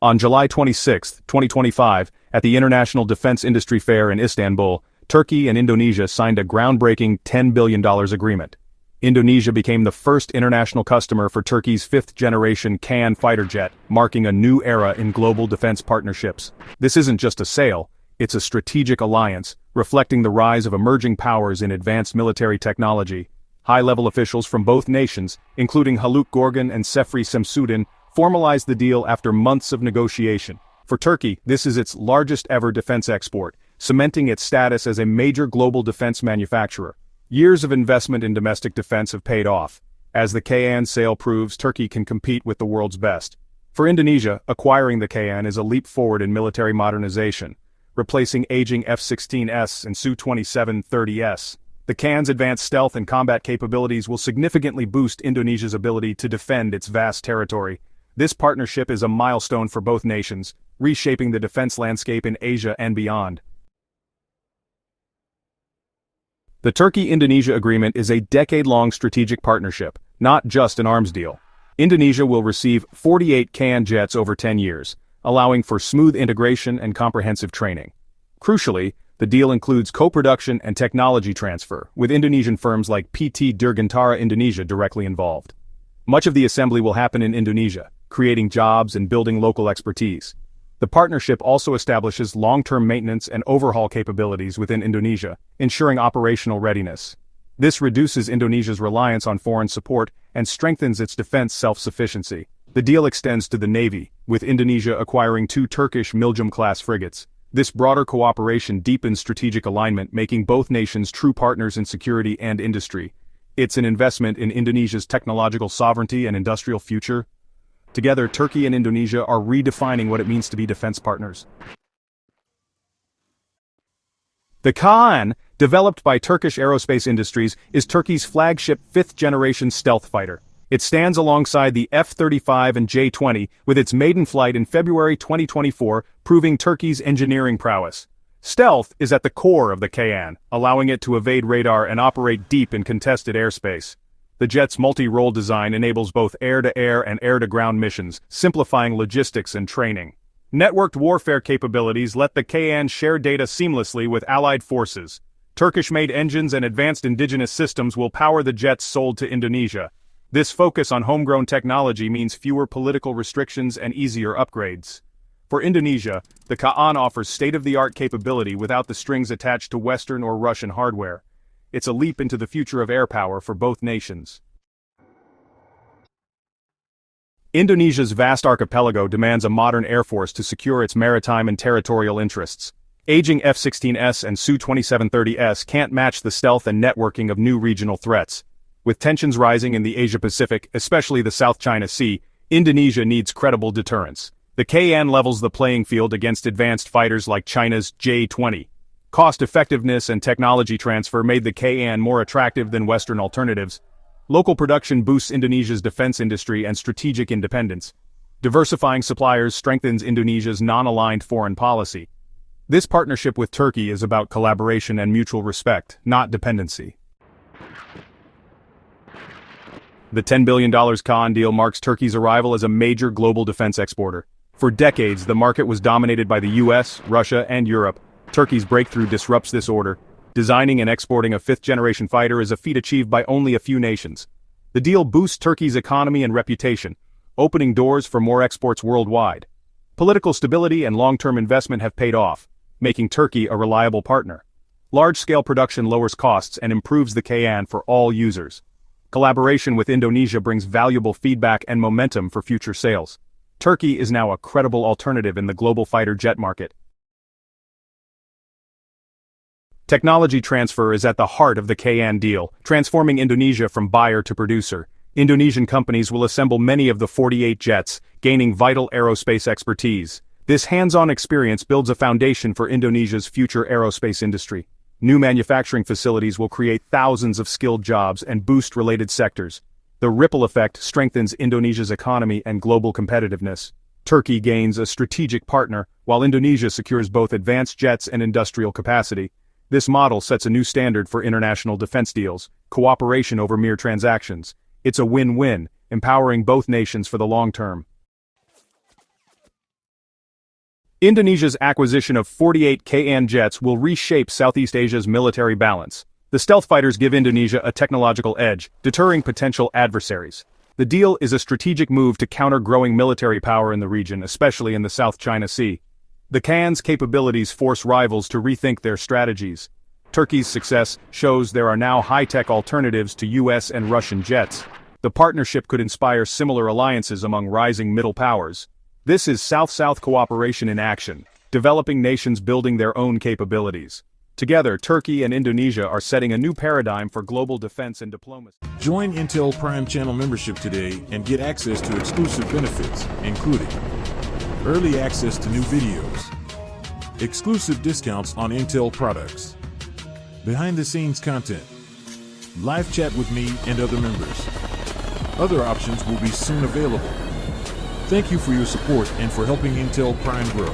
On July 26, 2025, at the International Defense Industry Fair in Istanbul, Turkey and Indonesia signed a groundbreaking $10 billion agreement. Indonesia became the first international customer for Turkey's fifth-generation KAAN fighter jet, marking a new era in global defense partnerships. This isn't just a sale, it's a strategic alliance, reflecting the rise of emerging powers in advanced military technology. High-level officials from both nations, including Haluk Gorgan and Sefri Semsudin, formalized the deal after months of negotiation. For Turkey, this is its largest-ever defense export, cementing its status as a major global defense manufacturer. Years of investment in domestic defense have paid off. As the KAAN sale proves, Turkey can compete with the world's best. For Indonesia, acquiring the KAAN is a leap forward in military modernization, replacing aging F-16S and Su-2730S. The KAAN's advanced stealth and combat capabilities will significantly boost Indonesia's ability to defend its vast territory. This partnership is a milestone for both nations, reshaping the defense landscape in Asia and beyond. The Turkey-Indonesia agreement is a decade-long strategic partnership, not just an arms deal. Indonesia will receive 48 KAAN jets over 10 years, allowing for smooth integration and comprehensive training. Crucially, the deal includes co-production and technology transfer, with Indonesian firms like PT Dirgantara Indonesia directly involved. Much of the assembly will happen in Indonesia, creating jobs and building local expertise. The partnership also establishes long-term maintenance and overhaul capabilities within Indonesia, ensuring operational readiness. This reduces Indonesia's reliance on foreign support and strengthens its defense self-sufficiency. The deal extends to the Navy, with Indonesia acquiring 2 Turkish Milgem-class frigates. This broader cooperation deepens strategic alignment, making both nations true partners in security and industry. It's an investment in Indonesia's technological sovereignty and industrial future. Together, Turkey and Indonesia are redefining what it means to be defense partners. The KAAN, developed by Turkish Aerospace Industries, is Turkey's flagship fifth-generation stealth fighter. It stands alongside the F-35 and J-20, with its maiden flight in February 2024, proving Turkey's engineering prowess. Stealth is at the core of the KAAN, allowing it to evade radar and operate deep in contested airspace. The jet's multi-role design enables both air-to-air and air-to-ground missions, simplifying logistics and training. Networked warfare capabilities let the KAAN share data seamlessly with allied forces. Turkish-made engines and advanced indigenous systems will power the jets sold to Indonesia. This focus on homegrown technology means fewer political restrictions and easier upgrades. For Indonesia, the KAAN offers state-of-the-art capability without the strings attached to Western or Russian hardware. It's a leap into the future of air power for both nations. Indonesia's vast archipelago demands a modern air force to secure its maritime and territorial interests. Aging F-16S and Su-2730S can't match the stealth and networking of new regional threats. With tensions rising in the Asia-Pacific, especially the South China Sea, Indonesia needs credible deterrence. The KAAN levels the playing field against advanced fighters like China's J-20. Cost-effectiveness and technology transfer made the KAAN more attractive than Western alternatives. Local production boosts Indonesia's defense industry and strategic independence. Diversifying suppliers strengthens Indonesia's non-aligned foreign policy. This partnership with Turkey is about collaboration and mutual respect, not dependency. The $10 billion KAAN deal marks Turkey's arrival as a major global defense exporter. For decades, the market was dominated by the US, Russia, and Europe. Turkey's breakthrough disrupts this order. Designing and exporting a fifth-generation fighter is a feat achieved by only a few nations. The deal boosts Turkey's economy and reputation, opening doors for more exports worldwide. Political stability and long-term investment have paid off, making Turkey a reliable partner. Large-scale production lowers costs and improves the KAAN for all users. Collaboration with Indonesia brings valuable feedback and momentum for future sales. Turkey is now a credible alternative in the global fighter jet market. Technology transfer is at the heart of the KAAN deal, transforming Indonesia from buyer to producer. Indonesian companies will assemble many of the 48 jets, gaining vital aerospace expertise. This hands-on experience builds a foundation for Indonesia's future aerospace industry. New manufacturing facilities will create thousands of skilled jobs and boost related sectors. The ripple effect strengthens Indonesia's economy and global competitiveness. Turkey gains a strategic partner, while Indonesia secures both advanced jets and industrial capacity. This model sets a new standard for international defense deals, cooperation over mere transactions. It's a win-win, empowering both nations for the long term. Indonesia's acquisition of 48 KAAN jets will reshape Southeast Asia's military balance. The stealth fighters give Indonesia a technological edge, deterring potential adversaries. The deal is a strategic move to counter growing military power in the region, especially in the South China Sea. The KAAN's capabilities force rivals to rethink their strategies. Turkey's success shows there are now high-tech alternatives to US and Russian jets. The partnership could inspire similar alliances among rising middle powers. This is South-South cooperation in action, developing nations building their own capabilities. Together, Turkey and Indonesia are setting a new paradigm for global defense and diplomacy. Join Intel Prime channel membership today and get access to exclusive benefits, including early access to new videos, exclusive discounts on Intel products, behind-the-scenes content, live chat with me and other members. Other options will be soon available. Thank you for your support and for helping Intel Prime grow.